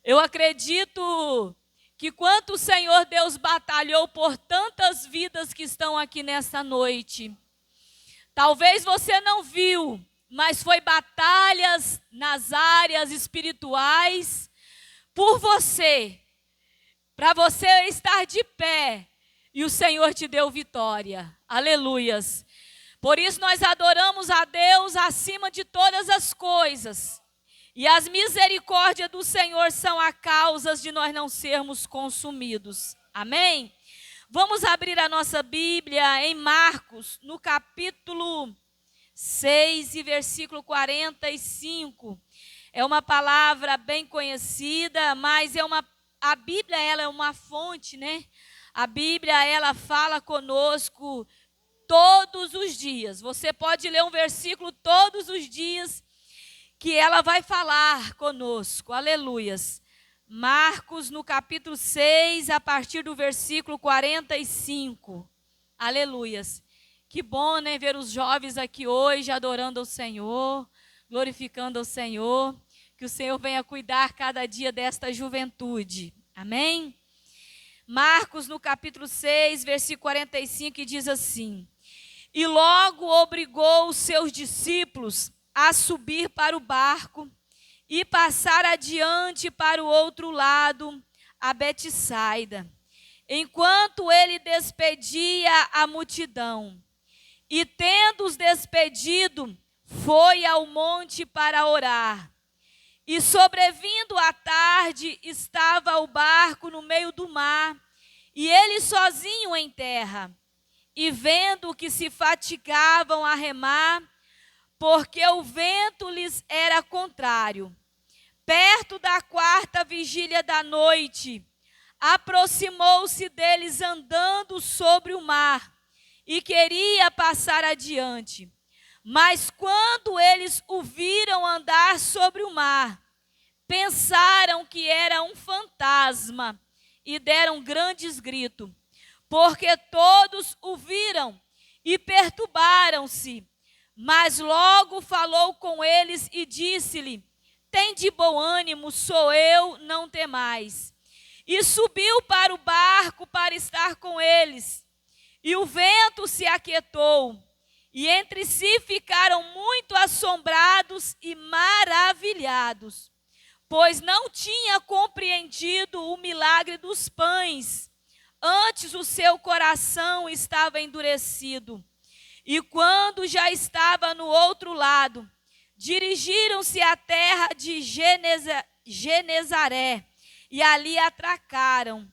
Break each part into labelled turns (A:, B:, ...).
A: Eu acredito que quanto o Senhor Deus batalhou por tantas vidas que estão aqui nessa noite. Talvez você não viu, mas foi batalhas nas áreas espirituais por você, para você estar de pé, e o Senhor te deu vitória. Aleluias. Por isso nós adoramos a Deus acima de todas as coisas. E as misericórdias do Senhor são a causa de nós não sermos consumidos. Amém? Vamos abrir a nossa Bíblia em Marcos, no capítulo 6 e versículo 45. É uma palavra bem conhecida, mas a Bíblia ela é uma fonte, né? A Bíblia ela fala conosco todos os dias. Você pode ler um versículo todos os dias que ela vai falar conosco. Aleluias. Marcos, no capítulo 6, a partir do versículo 45. Aleluias. Que bom, né, ver os jovens aqui hoje adorando ao Senhor, glorificando ao Senhor. Que o Senhor venha cuidar cada dia desta juventude. Amém? Marcos, no capítulo 6, versículo 45, que diz assim: E logo obrigou os seus discípulos a subir para o barco e passar adiante para o outro lado, a Betsaida, enquanto ele despedia a multidão. E tendo-os despedido, foi ao monte para orar. E sobrevindo a tarde, estava o barco no meio do mar, e ele sozinho em terra. E vendo que se fatigavam a remar, porque o vento lhes era contrário, perto da 4ª vigília da noite, aproximou-se deles andando sobre o mar, e queria passar adiante. Mas quando eles o viram andar sobre o mar, pensaram que era um fantasma, e deram grandes gritos, porque todos o viram e perturbaram-se. Mas logo falou com eles e disse-lhe: Tende bom ânimo, sou eu, não temais. E subiu para o barco para estar com eles. E o vento se aquietou, e entre si ficaram muito assombrados e maravilhados, pois não tinha compreendido o milagre dos pães. Antes o seu coração estava endurecido. E quando já estava no outro lado, dirigiram-se à terra de Genezaré, e ali atracaram.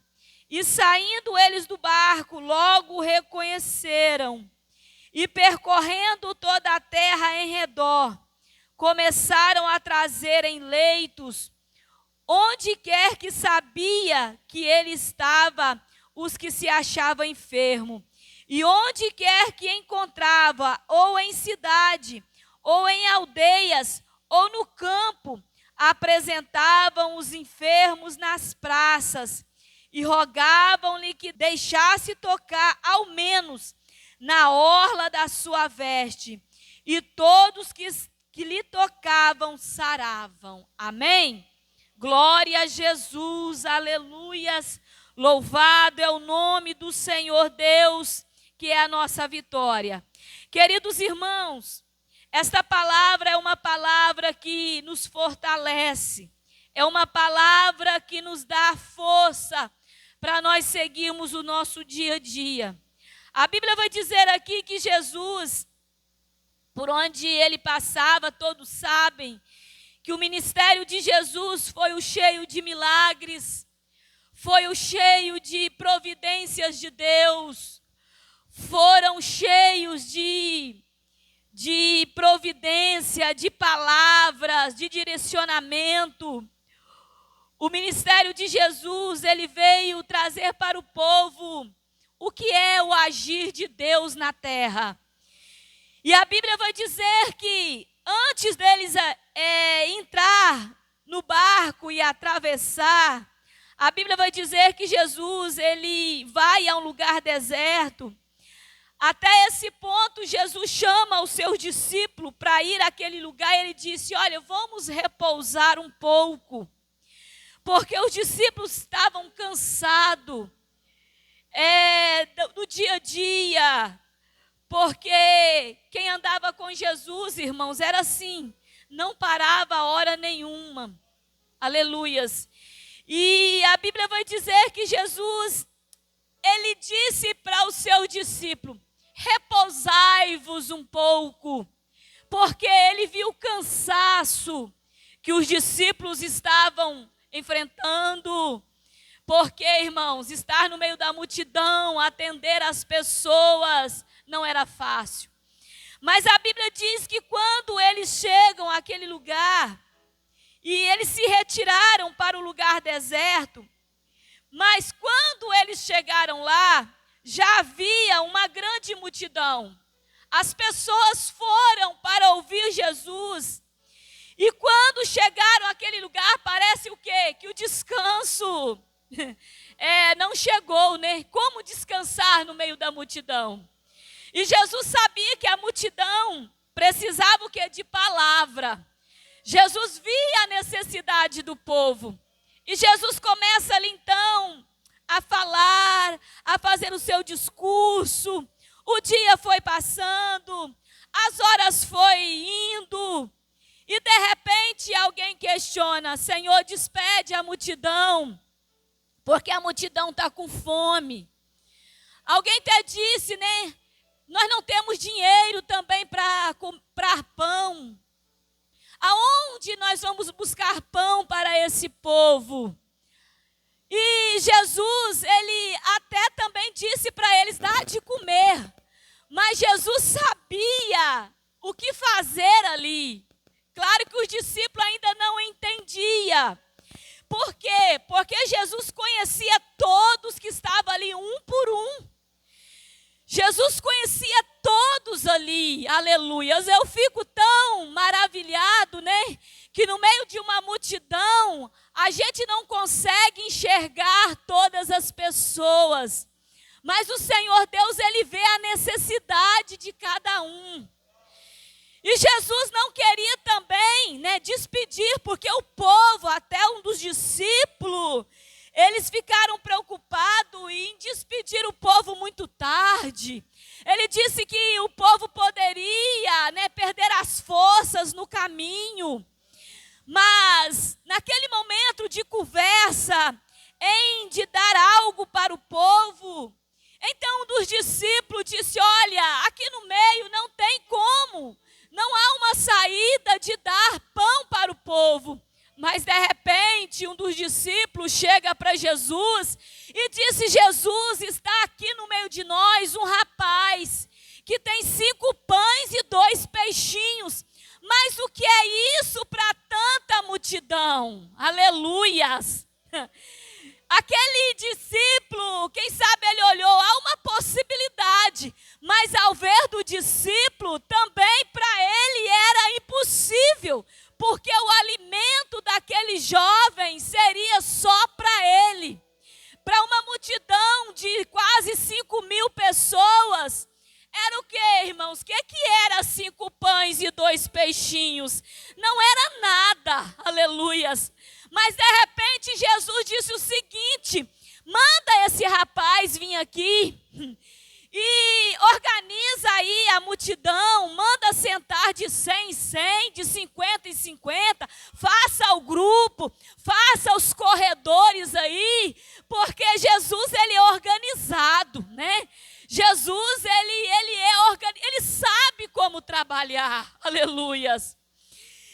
A: E saindo eles do barco, logo o reconheceram. E percorrendo toda a terra em redor, começaram a trazer em leitos, onde quer que sabia que ele estava, os que se achavam enfermos. E onde quer que encontrava, ou em cidade, ou em aldeias, ou no campo, apresentavam os enfermos nas praças, e rogavam-lhe que deixasse tocar, ao menos, na orla da sua veste. E todos que lhe tocavam, saravam. Amém? Glória a Jesus, aleluias. Louvado é o nome do Senhor Deus, que é a nossa vitória. Queridos irmãos, esta palavra é uma palavra que nos fortalece, é uma palavra que nos dá força para nós seguirmos o nosso dia a dia. A Bíblia vai dizer aqui que Jesus, por onde ele passava, todos sabem que o ministério de Jesus foi o cheio de milagres, foi o cheio de providências de Deus, foram cheios de providência, de palavras, de direcionamento. O ministério de Jesus, ele veio trazer para o povo o que é o agir de Deus na terra. E a Bíblia vai dizer que antes deles entrar no barco e atravessar, a Bíblia vai dizer que Jesus, ele vai a um lugar deserto. Até esse ponto, Jesus chama os seus discípulos para ir àquele lugar e ele disse: olha, vamos repousar um pouco. porque os discípulos estavam cansados do dia a dia, porque quem andava com Jesus, irmãos, era assim, não parava hora nenhuma, aleluias. E a Bíblia vai dizer que Jesus, ele disse para o seu discípulo: repousai-vos um pouco, porque ele viu o cansaço que os discípulos estavam enfrentando. Porque, irmãos, estar no meio da multidão, atender as pessoas, não era fácil. Mas a Bíblia diz que quando eles chegam àquele lugar, e eles se retiraram para o lugar deserto, mas quando eles chegaram lá, já havia uma grande multidão. As pessoas foram para ouvir Jesus. E quando chegaram àquele lugar, parece o quê? Que o descanso não chegou, né? Como descansar no meio da multidão? E Jesus sabia que a multidão precisava o quê? De palavra. Jesus via a necessidade do povo. E Jesus começa ali então a falar, a fazer o seu discurso. O dia foi passando, as horas foi indo. E de repente alguém questiona: Senhor, despede a multidão, porque a multidão está com fome. Alguém até disse, né? Nós não temos dinheiro também para comprar pão. Aonde nós vamos buscar pão para esse povo? E Jesus, ele até também disse para eles: dá de comer. Mas Jesus sabia o que fazer ali. Claro que os discípulos ainda não entendiam. Por quê? Porque Jesus conhecia todos que estavam ali, um por um. Jesus conhecia todos ali, aleluias. Eu fico tão maravilhado, né? Que no meio de uma multidão, a gente não consegue enxergar todas as pessoas. Mas o Senhor Deus, ele vê a necessidade de cada um. E Jesus não queria também, né, despedir, porque o povo, até um dos discípulos, eles ficaram preocupados em despedir o povo muito tarde. Ele disse que o povo poderia, né, perder as forças no caminho. Mas, naquele momento de conversa, de dar algo para o povo, então um dos discípulos disse: olha, aqui no meio não tem como. Não há uma saída de dar pão para o povo. Mas de repente um dos discípulos chega para Jesus e disse: Jesus, está aqui no meio de nós um rapaz que tem 5 pães e 2 peixinhos. Mas o que é isso para tanta multidão? Aleluias! Aquele discípulo, quem sabe ele olhou, há uma possibilidade, mas ao ver do discípulo, também para ele era impossível, porque o alimento daquele jovem seria só para ele. Para uma multidão de quase 5.000 pessoas, era o que, irmãos? O que era 5 pães e 2 peixinhos? Não era nada, aleluias. Mas de repente Jesus disse o seguinte: manda esse rapaz vir aqui e organiza aí a multidão, manda sentar de 100 em 100, de 50 em 50, faça o grupo, faça os corredores aí, porque Jesus, ele é organizado, né? Jesus, ele sabe como trabalhar, aleluias.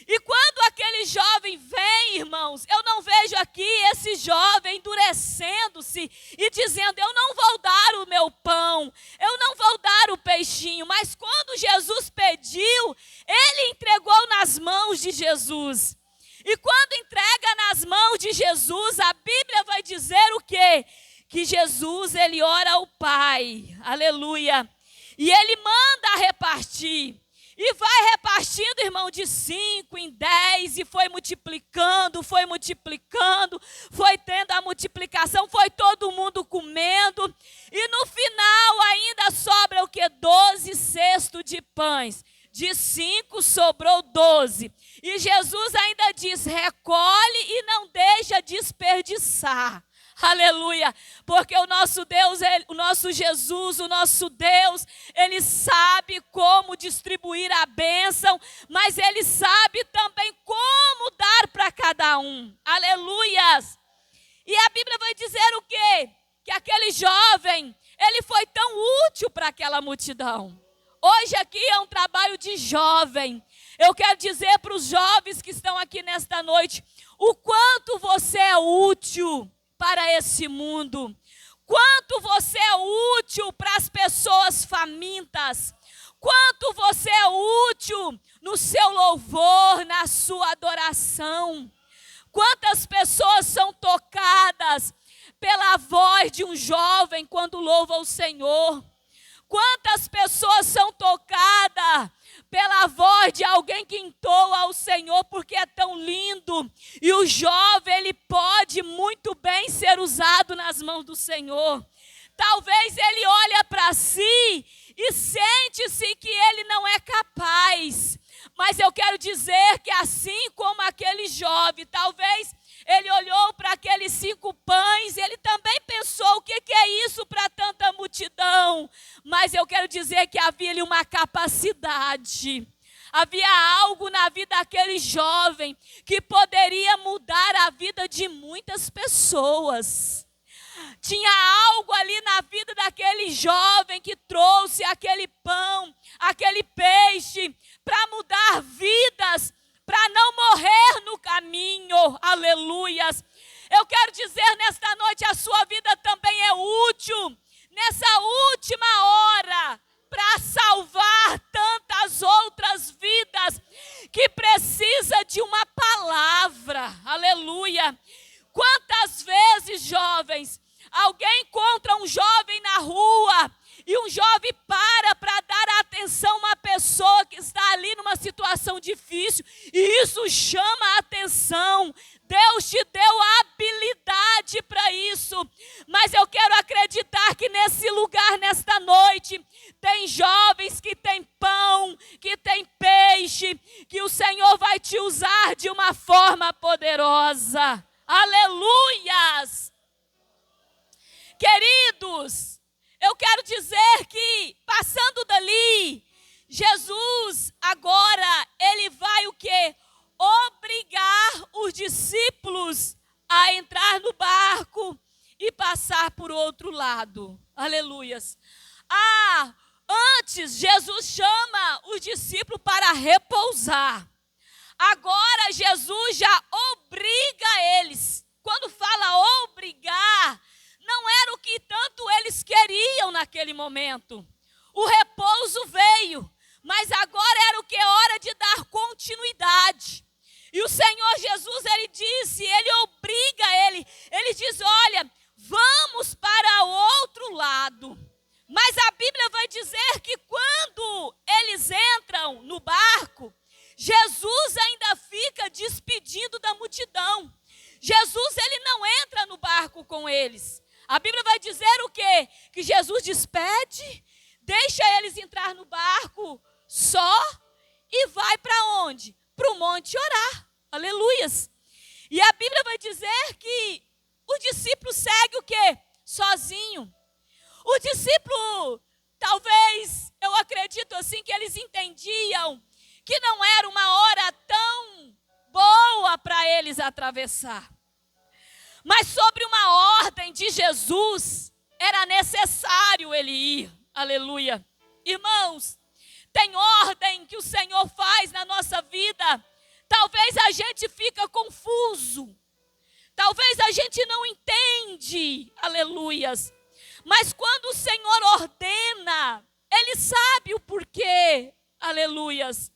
A: E quando aquele jovem vem, irmãos, eu não vejo aqui esse jovem endurecendo-se e dizendo: eu não vou dar o meu pão, eu não vou dar o peixinho. Mas quando Jesus pediu, ele entregou nas mãos de Jesus. E quando entrega nas mãos de Jesus, a Bíblia vai dizer o quê? Que Jesus, ele ora ao Pai, aleluia, e ele manda repartir. E vai repartindo, irmão, de 5 em 10, e foi multiplicando, foi tendo a multiplicação, foi todo mundo comendo. E no final ainda sobra o quê? 12 cestos de pães. De 5 sobrou 12. E Jesus ainda diz: recolhe e não deixa desperdiçar. Aleluia, porque o nosso Deus, o nosso Jesus, o nosso Deus, Ele sabe como distribuir a bênção, mas Ele sabe também como dar para cada um. Aleluias. E a Bíblia vai dizer o quê? Que aquele jovem, ele foi tão útil para aquela multidão. Hoje aqui é um trabalho de jovem. Eu quero dizer para os jovens que estão aqui nesta noite, o quanto você é útil para esse mundo. Quanto você é útil para as pessoas famintas. Quanto você é útil no seu louvor, na sua adoração. Quantas pessoas são tocadas pela voz de um jovem quando louva o Senhor. Quantas pessoas são tocadas pela voz de alguém que entoa ao Senhor, porque é tão lindo. E o jovem, ele pode muito bem ser usado nas mãos do Senhor. Talvez ele olhe para si e sente-se que ele não é capaz. Mas eu quero dizer que assim como aquele jovem, talvez ele olhou para aqueles 5 pães, ele também pensou, o que é isso para tanta multidão? Mas eu quero dizer que havia ali uma capacidade. Havia algo na vida daquele jovem que poderia mudar a vida de muitas pessoas. Tinha algo ali na vida daquele jovem que trouxe aquele pão, aquele peixe, para mudar vidas, para não morrer no caminho. Aleluias. Eu quero dizer nesta noite, a sua vida também é útil, nessa última hora, para salvar tantas outras vidas que precisa de uma palavra. Aleluia. Quantas vezes, jovens, alguém encontra um jovem na rua e um jovem para dar atenção a uma pessoa que está ali numa situação difícil, e isso chama a atenção. Deus te deu a habilidade para isso, mas eu quero acreditar que nesse lugar, nesta noite, tem jovens que têm pão, que têm peixe, que o Senhor vai te usar de uma forma poderosa. Aleluias! Queridos, eu quero dizer que, passando dali, Jesus agora, ele vai o quê? Obrigar os discípulos a entrar no barco e passar por outro lado. Aleluias. Antes, Jesus chama os discípulos para repousar. Agora, Jesus já obriga eles. Quando fala obrigar, não era o que tanto eles queriam naquele momento. O repouso veio, mas agora era o que? Hora de dar continuidade. E o Senhor Jesus, ele disse, ele obriga ele diz, olha, vamos para o outro lado. Mas a Bíblia vai dizer que quando eles entram no barco, Jesus ainda fica despedindo da multidão. Jesus, ele não entra no barco com eles. A Bíblia vai dizer o quê? Que Jesus despede, deixa eles entrar no barco só e vai para onde? Para o monte orar. Aleluias. E a Bíblia vai dizer que o discípulo segue o quê? Sozinho. O discípulo, talvez, eu acredito assim, que eles entendiam que não era uma hora tão boa para eles atravessar. Mas sobre uma ordem de Jesus, era necessário ele ir. Aleluia. Irmãos, tem ordem que o Senhor faz na nossa vida. Talvez a gente fica confuso. Talvez a gente não entende. Aleluias. Mas quando o Senhor ordena, Ele sabe o porquê. Aleluias.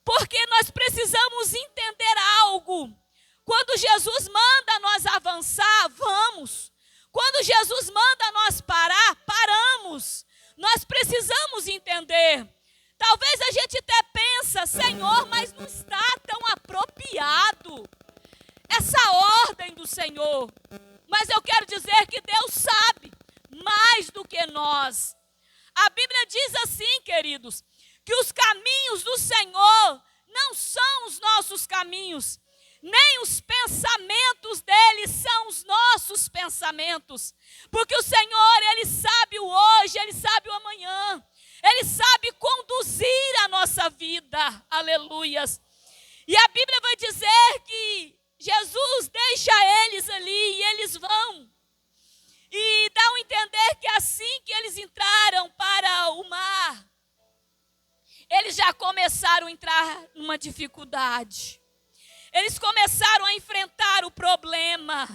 A: Porque nós precisamos entender algo. Quando Jesus manda nós avançar, vamos. Quando Jesus manda nós parar, paramos. Nós precisamos entender. Talvez a gente até pensa, Senhor, mas não está tão apropriado essa ordem do Senhor. Mas eu quero dizer que Deus sabe mais do que nós. A Bíblia diz assim, queridos, que os caminhos do Senhor não são os nossos caminhos, nem os pensamentos dele são os nossos pensamentos. Porque o Senhor, Ele sabe o hoje, Ele sabe o amanhã. Ele sabe conduzir a nossa vida. Aleluias. E a Bíblia vai dizer que Jesus deixa eles ali e eles vão. E dá a entender que assim que eles entraram para o mar, eles já começaram a entrar numa dificuldade. Eles começaram a enfrentar o problema.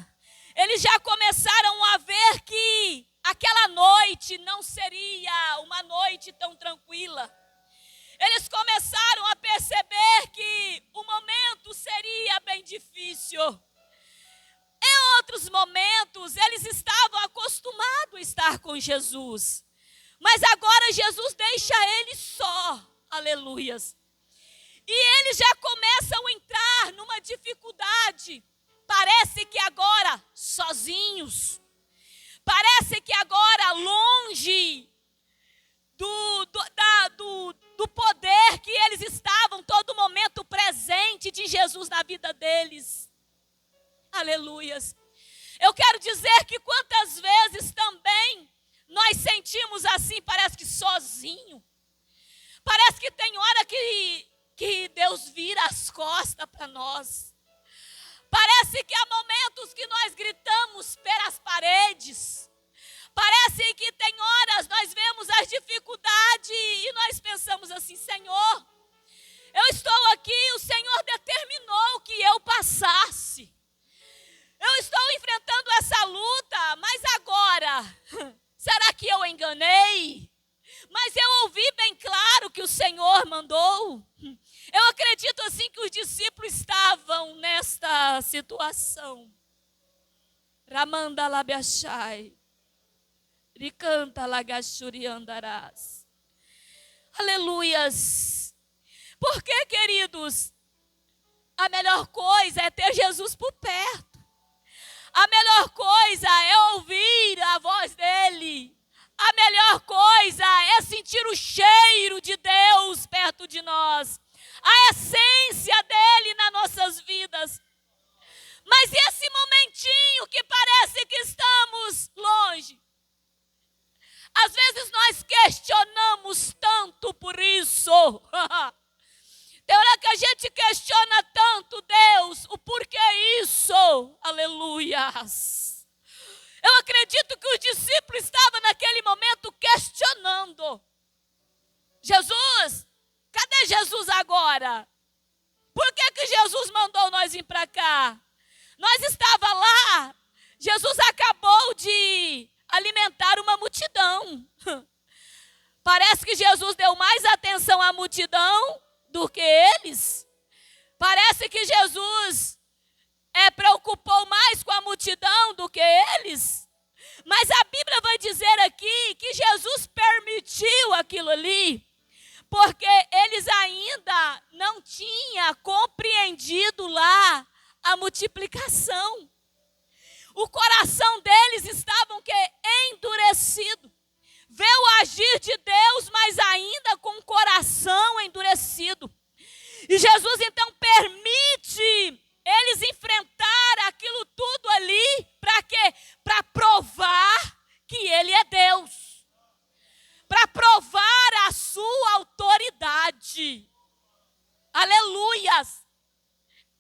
A: Eles já começaram a ver que aquela noite não seria uma noite tão tranquila. Eles começaram a perceber que o momento seria bem difícil. Em outros momentos, eles estavam acostumados a estar com Jesus. Mas agora Jesus deixa eles só. Aleluias. E eles já começam a entrar numa dificuldade. Parece que agora sozinhos. Parece que agora longe do poder que eles estavam todo momento presente de Jesus na vida deles. Aleluias. Eu quero dizer que quantas vezes também nós sentimos assim, parece que sozinho. Parece que tem hora que Deus vira as costas para nós. Parece que há momentos que nós gritamos pelas paredes. Parece que tem horas nós vemos as dificuldades e nós pensamos assim, Senhor, eu estou aqui, o Senhor determinou que eu passasse. Eu estou enfrentando essa luta, mas agora, será que eu enganei? Mas eu ouvi bem claro que o Senhor mandou. Eu acredito assim que os discípulos estavam nesta situação. Ramanda labiachai. Ricanta lagachuri andarás. Aleluias. Porque, queridos, a melhor coisa é ter Jesus por perto. A melhor coisa é ouvir a voz dele. A melhor coisa é sentir o cheiro de Deus perto de nós. A essência dele nas nossas vidas. Mas esse momentinho que parece que estamos longe. Às vezes nós questionamos tanto por isso. Tem hora que a gente questiona tanto Deus, o porquê isso. Aleluias. Eu acredito que os discípulos estavam naquele momento questionando. Jesus, cadê Jesus agora? Por que Jesus mandou nós vir para cá? Nós estávamos lá, Jesus acabou de alimentar uma multidão. Parece que Jesus deu mais atenção à multidão do que eles. Parece que Jesus preocupou mais com a multidão do que eles. Mas a Bíblia vai dizer aqui que Jesus permitiu aquilo ali, porque eles ainda não tinham compreendido lá a multiplicação. O coração deles estava endurecido. Vê o agir de Deus, mas ainda com o coração endurecido. E Jesus então permite eles enfrentar aquilo tudo ali, para quê? Para provar que Ele é Deus. Para provar a sua autoridade. Aleluias.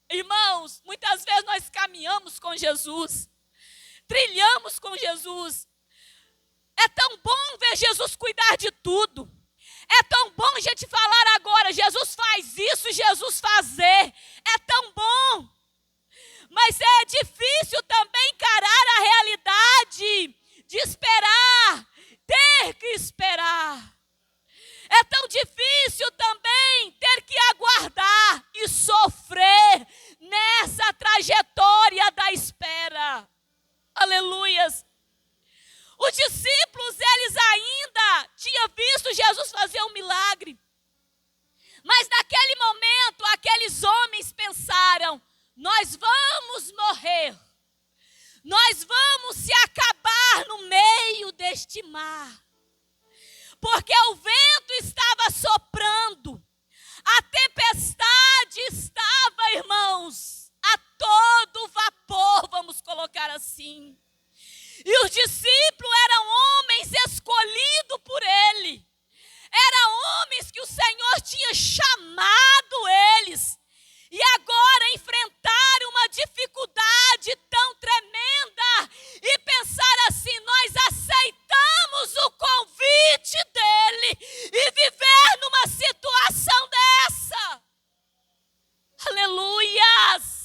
A: Irmãos, muitas vezes nós caminhamos com Jesus. Trilhamos com Jesus. É tão bom ver Jesus cuidar de tudo. É tão bom a gente falar agora, Jesus faz isso, Jesus fazer. É tão bom. Mas é difícil também encarar a realidade de esperar, ter que esperar. É tão difícil também ter que aguardar e sofrer nessa trajetória da espera. Aleluias. Os discípulos, eles ainda tinham visto Jesus fazer um milagre. Mas naquele momento, aqueles homens pensaram, nós vamos morrer. Nós vamos se acabar no meio deste mar. Porque o vento estava soprando. A tempestade cidade estava, irmãos, a todo vapor, vamos colocar assim. E os discípulos eram homens escolhidos por ele. Eram homens que o Senhor tinha chamado eles. E agora enfrentaram uma dificuldade tão tremenda e pensar assim: nós aceitamos o convite dele e viver numa situação dessa. Aleluias!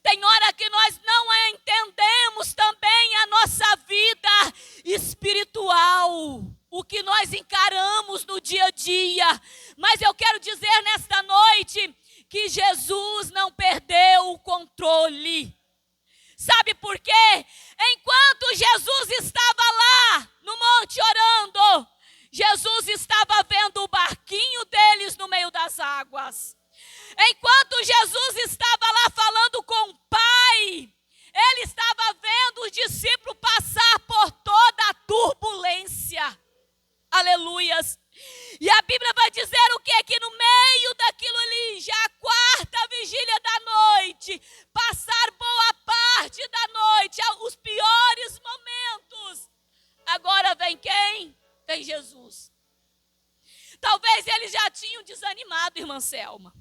A: Tem hora que nós não entendemos também a nossa vida espiritual, o que nós encaramos no dia a dia. Mas eu quero dizer nesta noite que Jesus não perdeu o controle. Sabe por quê? Enquanto Jesus estava lá no monte orando, Jesus estava vendo o barquinho deles no meio das águas. Enquanto Jesus estava lá falando com o Pai, ele estava vendo os discípulos passar por toda a turbulência. Aleluias. E a Bíblia vai dizer o quê? Que no meio daquilo ali, já a quarta vigília da noite, passar boa parte da noite, os piores momentos. Agora vem quem? Vem Jesus. Talvez eles já tinham desanimado, irmã Selma.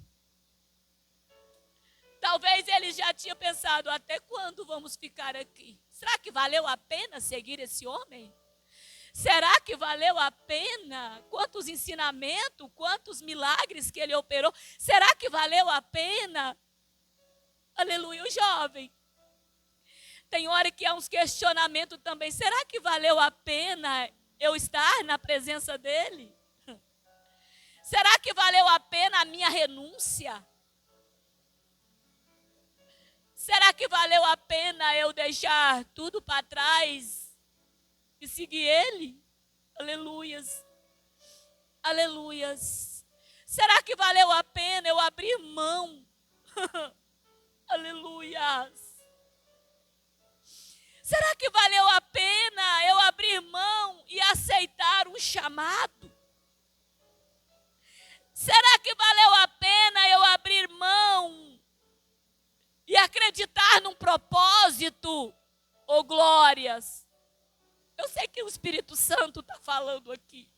A: Talvez eles já tinham pensado: até quando vamos ficar aqui? Será que valeu a pena seguir esse homem? Será que valeu a pena? Quantos ensinamentos, quantos milagres que ele operou. Será que valeu a pena? Aleluia, o jovem. Tem hora que há uns questionamentos também. Será que valeu a pena eu estar na presença dele? Será que valeu a pena a minha renúncia? Será que valeu a pena eu deixar tudo para trás e seguir ele? Aleluias. Aleluias. Será que valeu a pena eu abrir mão? Aleluias. Será que valeu a pena eu abrir mão e aceitar um chamado? Será que valeu a pena eu abrir mão e acreditar num propósito? Oh, glórias! Eu sei que o Espírito Santo está falando aqui.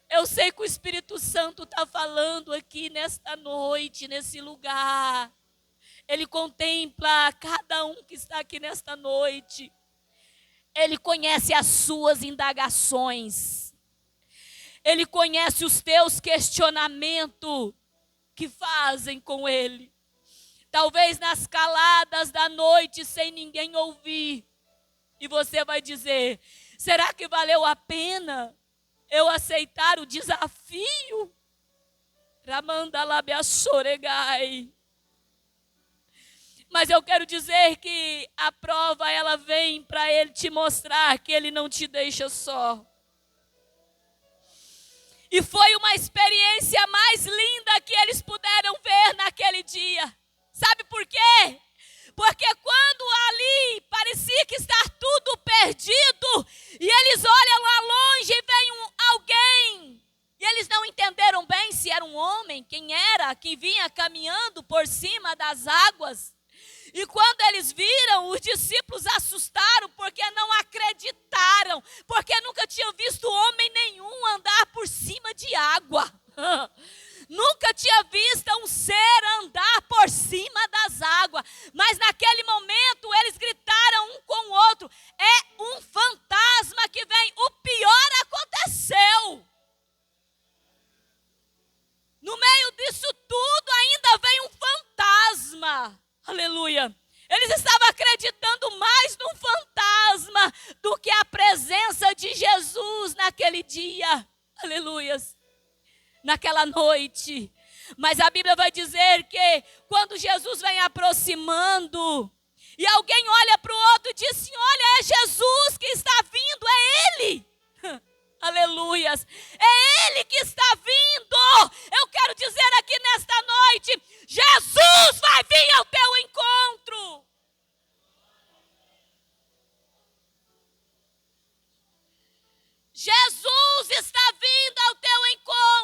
A: Eu sei que o Espírito Santo está falando aqui nesta noite, nesse lugar. Ele contempla cada um que está aqui nesta noite. Ele conhece as suas indagações. Ele conhece os teus questionamentos que fazem com ele. Talvez nas caladas da noite, sem ninguém ouvir. E você vai dizer: será que valeu a pena eu aceitar o desafio? Ramandalabiassoregai. Mas eu quero dizer que a prova, ela vem para ele te mostrar que ele não te deixa só. E foi uma experiência mais linda que eles puderam ver naquele dia. Sabe por quê? Porque quando ali parecia que está tudo perdido, e eles olham lá longe e vem alguém, e eles não entenderam bem se era um homem, quem era, que vinha caminhando por cima das águas. E quando eles viram, os discípulos assustaram, porque não acreditaram, porque nunca tinham visto homem nenhum andar por cima de água. Nunca tinha visto um ser andar por cima das águas. Mas naquele momento eles gritaram um com o outro: é um fantasma que vem. O pior aconteceu. No meio disso tudo ainda vem um fantasma. Aleluia. Eles estavam acreditando mais num fantasma do que a presença de Jesus naquele dia. Aleluias. Naquela noite. Mas a Bíblia vai dizer que quando Jesus vem aproximando e alguém olha para o outro e diz assim: olha, é Jesus que está vindo, é Ele. Aleluias. É Ele que está vindo. Eu quero dizer aqui nesta noite: Jesus vai vir ao teu encontro. Jesus está vindo ao teu encontro.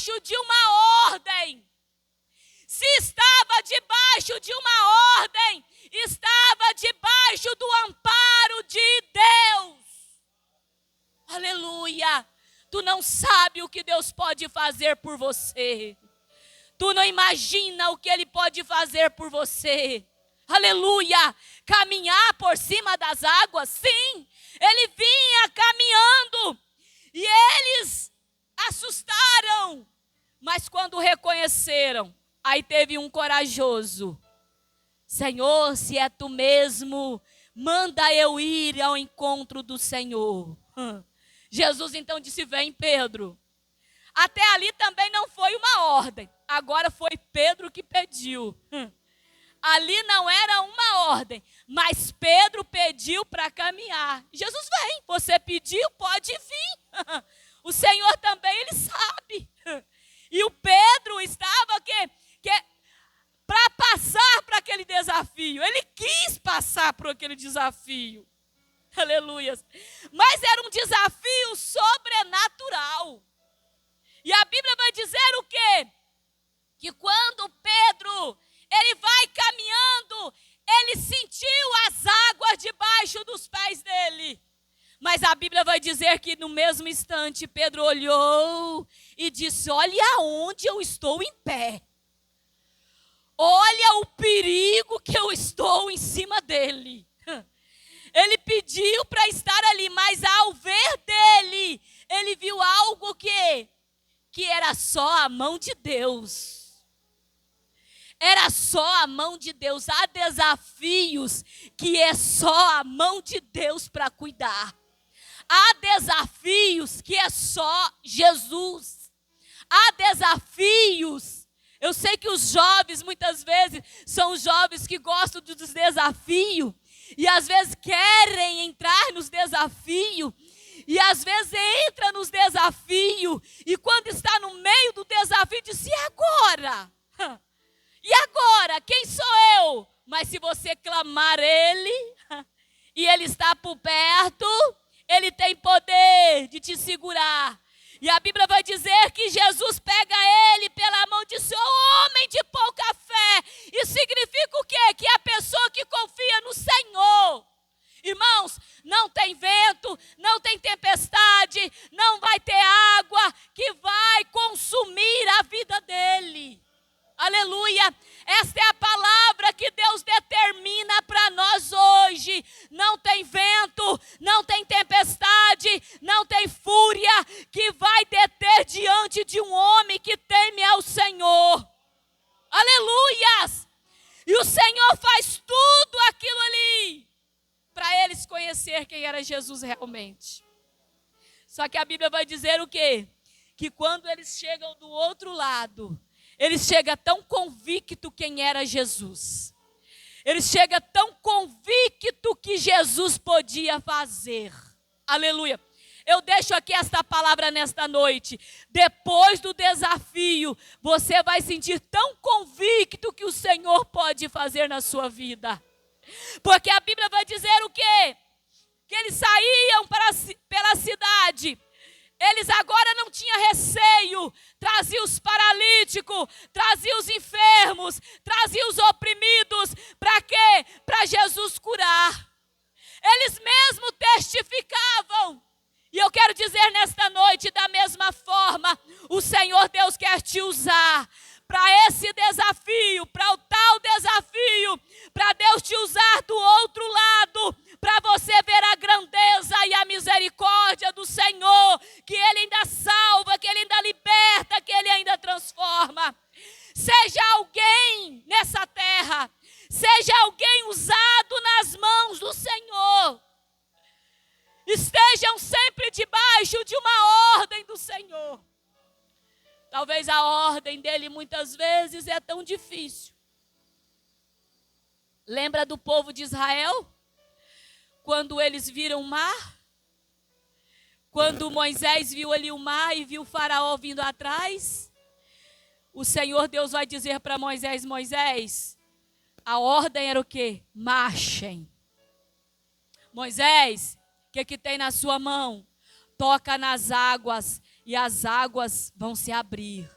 A: debaixo de uma ordem. Se estava debaixo de uma ordem, estava debaixo do amparo de Deus. Aleluia! Tu não sabe o que Deus pode fazer por você. Tu não imagina o que Ele pode fazer por você. Aleluia! Caminhar por cima das águas, sim. Ele vinha caminhando e eles assustaram. Mas quando reconheceram, aí teve um corajoso. Senhor, se é tu mesmo, manda eu ir ao encontro do Senhor. Jesus então disse, vem Pedro. Até ali também não foi uma ordem. Agora foi Pedro que pediu. Ali não era uma ordem, mas Pedro pediu para caminhar. Jesus, vem, você pediu, pode vir. O Senhor também, Ele sabe. E o Pedro estava para passar para aquele desafio. Ele quis passar por aquele desafio. Aleluia. Mas era um desafio sobrenatural. E a Bíblia vai dizer o quê? Que quando Pedro, ele vai caminhando, ele sentiu as águas debaixo dos pés dele. Mas a Bíblia vai dizer que no mesmo instante Pedro olhou e disse, olha onde eu estou em pé. Olha o perigo que eu estou em cima dele. Ele pediu para estar ali, mas ao ver dele, ele viu algo que era só a mão de Deus. Era só a mão de Deus. Há desafios que é só a mão de Deus para cuidar. Há desafios que é só Jesus. Há desafios. Eu sei que os jovens, muitas vezes, são os jovens que gostam dos desafios. E às vezes querem entrar nos desafios. E às vezes entra nos desafios. E quando está no meio do desafio, diz, e agora? E agora? Quem sou eu? Mas se você clamar Ele, e Ele está por perto, Ele tem poder de te segurar. E a Bíblia vai dizer que Jesus pega ele pela mão e diz, ô homem de pouca fé. Isso significa o quê? Que é a pessoa que confia no Senhor. Irmãos, não tem vento, não tem tempestade, não vai ter água que vai consumir a vida dele. Aleluia! Esta é a palavra que Deus determina para nós hoje. Não tem vento, não tem tempestade, não tem fúria que vai deter diante de um homem que teme ao Senhor. Aleluias! E o Senhor faz tudo aquilo ali para eles conhecer quem era Jesus realmente. Só que a Bíblia vai dizer o quê? Que quando eles chegam do outro lado, eles chegam tão convicto quem era Jesus. Eles chegam tão convicto que Jesus podia fazer. Aleluia. Eu deixo aqui esta palavra nesta noite. Depois do desafio, você vai sentir tão convicto que o Senhor pode fazer na sua vida. Porque a Bíblia vai dizer o quê? Que eles saíam pela cidade. Eles agora não tinham receio, traziam os paralíticos, traziam os enfermos, traziam os oprimidos, para quê? Para Jesus curar. Eles mesmos testificavam. E eu quero dizer nesta noite, da mesma forma, o Senhor Deus quer te usar para esse desafio, para o tal desafio, para Deus te usar do outro lado, para você ver a grandeza e a misericórdia do Senhor, que Ele ainda salva, que Ele ainda liberta, que Ele ainda transforma. Seja alguém nessa terra, seja alguém usado nas mãos do Senhor. Estejam sempre debaixo de uma ordem do Senhor. Talvez a ordem dele muitas vezes é tão difícil. Lembra do povo de Israel? Quando eles viram o mar? Quando Moisés viu ali o mar e viu o faraó vindo atrás? O Senhor Deus vai dizer para Moisés, Moisés, a ordem era o quê? Marchem. Moisés, o que tem na sua mão? Toca nas águas e as águas vão se abrir.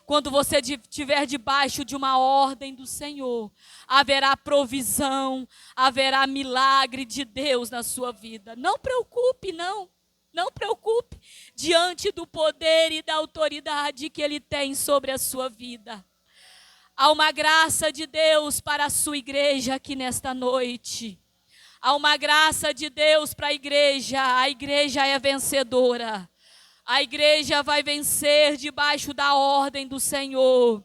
A: Quando você estiver debaixo de uma ordem do Senhor, haverá provisão, haverá milagre de Deus na sua vida. Não preocupe, não preocupe diante do poder e da autoridade que Ele tem sobre a sua vida. Há uma graça de Deus para a sua igreja aqui nesta noite. Há uma graça de Deus para a igreja é vencedora. A igreja vai vencer debaixo da ordem do Senhor.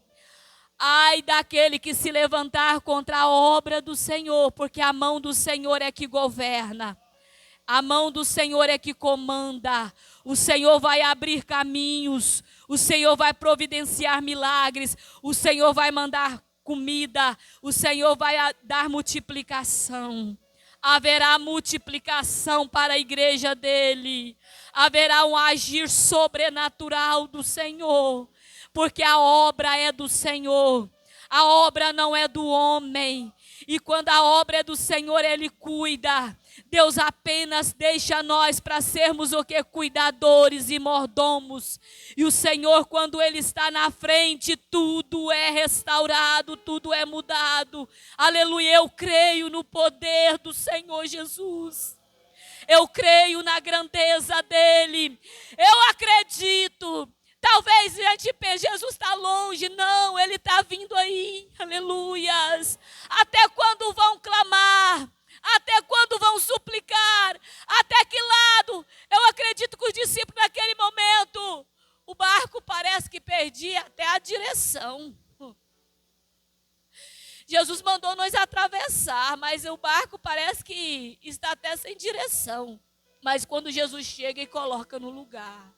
A: Ai daquele que se levantar contra a obra do Senhor, porque a mão do Senhor é que governa. A mão do Senhor é que comanda. O Senhor vai abrir caminhos. O Senhor vai providenciar milagres. O Senhor vai mandar comida. O Senhor vai dar multiplicação. Haverá multiplicação para a igreja dele. Haverá um agir sobrenatural do Senhor, porque a obra é do Senhor, a obra não é do homem, e quando a obra é do Senhor, Ele cuida. Deus apenas deixa nós para sermos o que? Cuidadores e mordomos, e o Senhor, quando Ele está na frente, tudo é restaurado, tudo é mudado. Aleluia, eu creio no poder do Senhor Jesus. Eu creio na grandeza dEle. Eu acredito. Talvez a gente pense, Jesus está longe. Não, Ele está vindo aí. Aleluias. Até quando vão clamar? Até quando vão suplicar? Até que lado? Eu acredito que os discípulos naquele momento, o barco parece que perdia até a direção. Jesus mandou nós atravessar, mas o barco parece que está até sem direção. Mas quando Jesus chega e coloca no lugar,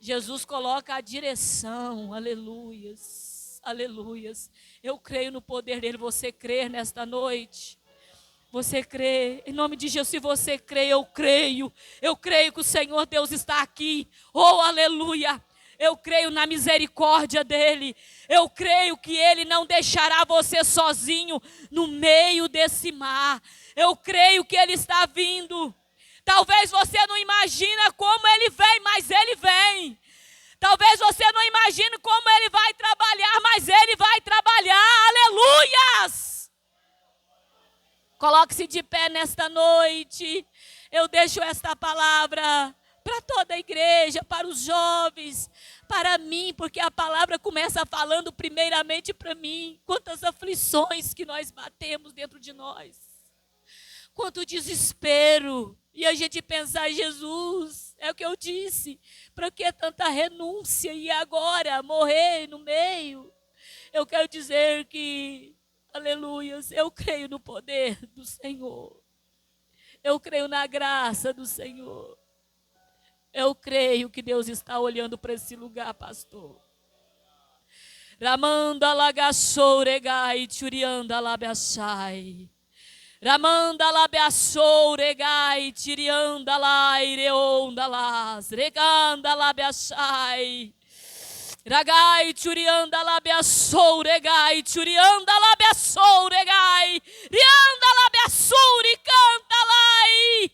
A: Jesus coloca a direção, aleluias, aleluias. Eu creio no poder dele. Você crê nesta noite? Você crê? Em nome de Jesus, se você crê, eu creio. Eu creio que o Senhor Deus está aqui. Oh, aleluia. Eu creio na misericórdia dEle. Eu creio que Ele não deixará você sozinho no meio desse mar. Eu creio que Ele está vindo. Talvez você não imagine como Ele vem, mas Ele vem. Talvez você não imagine como Ele vai trabalhar, mas Ele vai trabalhar. Aleluias! Coloque-se de pé nesta noite. Eu deixo esta palavra para toda a igreja, para os jovens, para mim, porque a palavra começa falando primeiramente para mim. Quantas aflições que nós batemos dentro de nós. Quanto desespero. E a gente pensar, Jesus, é o que eu disse, para que tanta renúncia e agora morrer no meio? Eu quero dizer que, aleluias, eu creio no poder do Senhor. Eu creio na graça do Senhor. Eu creio que Deus está olhando para esse lugar, pastor. Ramanda lagachouregai, turianda labiachai. Ramanda labiachouregai, tirianda la, ireonda las, reganda labiachai. Ragai, turianda labiachouregai, turianda labiachouregai. Rianda labiachouri, canta lai.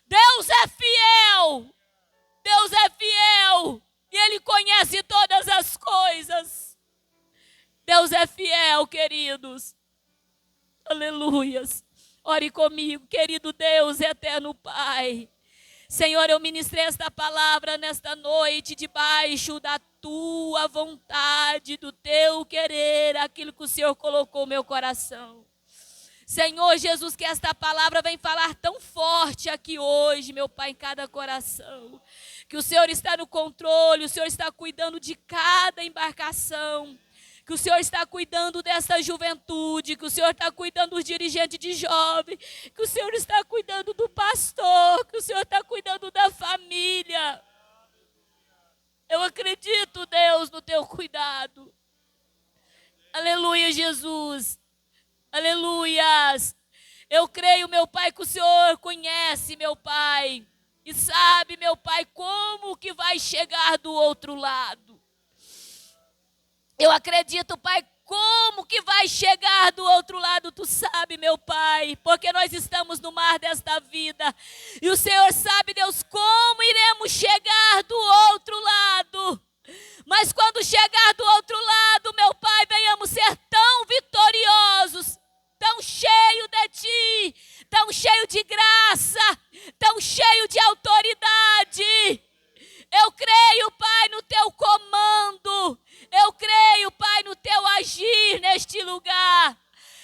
A: Deus é fiel, Deus é fiel, e Ele conhece todas as coisas. Deus é fiel, queridos, aleluias. Ore comigo, querido Deus, eterno Pai. Senhor, eu ministrei esta palavra nesta noite, debaixo da Tua vontade, do Teu querer, aquilo que o Senhor colocou no meu coração. Senhor Jesus, que esta palavra vem falar tão forte aqui hoje, meu Pai, em cada coração. Que o Senhor está no controle, o Senhor está cuidando de cada embarcação. Que o Senhor está cuidando dessa juventude, que o Senhor está cuidando dos dirigentes de jovem, que o Senhor está cuidando do pastor, que o Senhor está cuidando da família. Eu acredito, Deus, no Teu cuidado. Aleluia, Jesus. Aleluias. Eu creio, meu Pai, que o Senhor conhece, meu Pai, e sabe, meu Pai, como que vai chegar do outro lado. Eu acredito, Pai, Como que vai chegar do outro lado, tu sabe, meu Pai, porque nós estamos no mar desta vida. E o Senhor sabe, Deus, como iremos chegar do outro lado. Mas quando chegar do outro lado, meu Pai, venhamos ser tão vitoriosos, tão cheio de Ti, tão cheio de graça, tão cheio de autoridade. Eu creio, Pai, no Teu comando. Eu creio, Pai, no Teu agir neste lugar.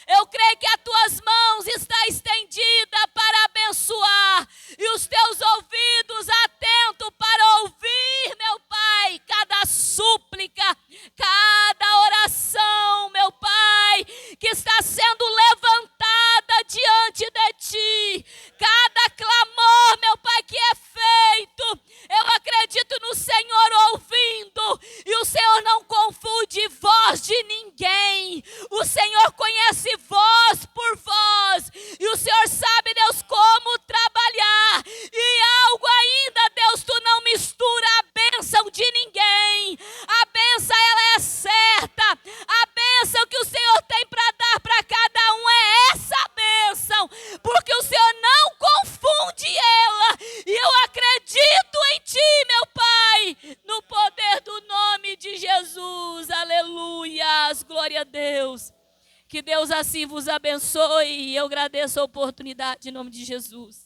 A: Eu creio que as Tuas mãos estão estendidas para abençoar e os Teus ouvidos atentos para ouvir, meu Pai, cada súplica, cada oração, meu Pai, que está sendo levantada diante de Ti, cada clamor, meu Pai, que é feito. Eu acredito no Senhor ouvindo, e o Senhor não confunde voz de ninguém. O Senhor conhece voz por voz, e o Senhor sabe, Deus, como trabalhar. E algo ainda, Deus, Tu não mistura a bênção de ninguém. A bênção, ela é certa. A bênção que o Senhor tem para dar para cada um é essa bênção, porque o Senhor não confunde ela. E eu acredito em Ti, meu Pai, no poder do nome de Jesus. Aleluias, glória a Deus. Que Deus assim vos abençoe, e eu agradeço a oportunidade em nome de Jesus.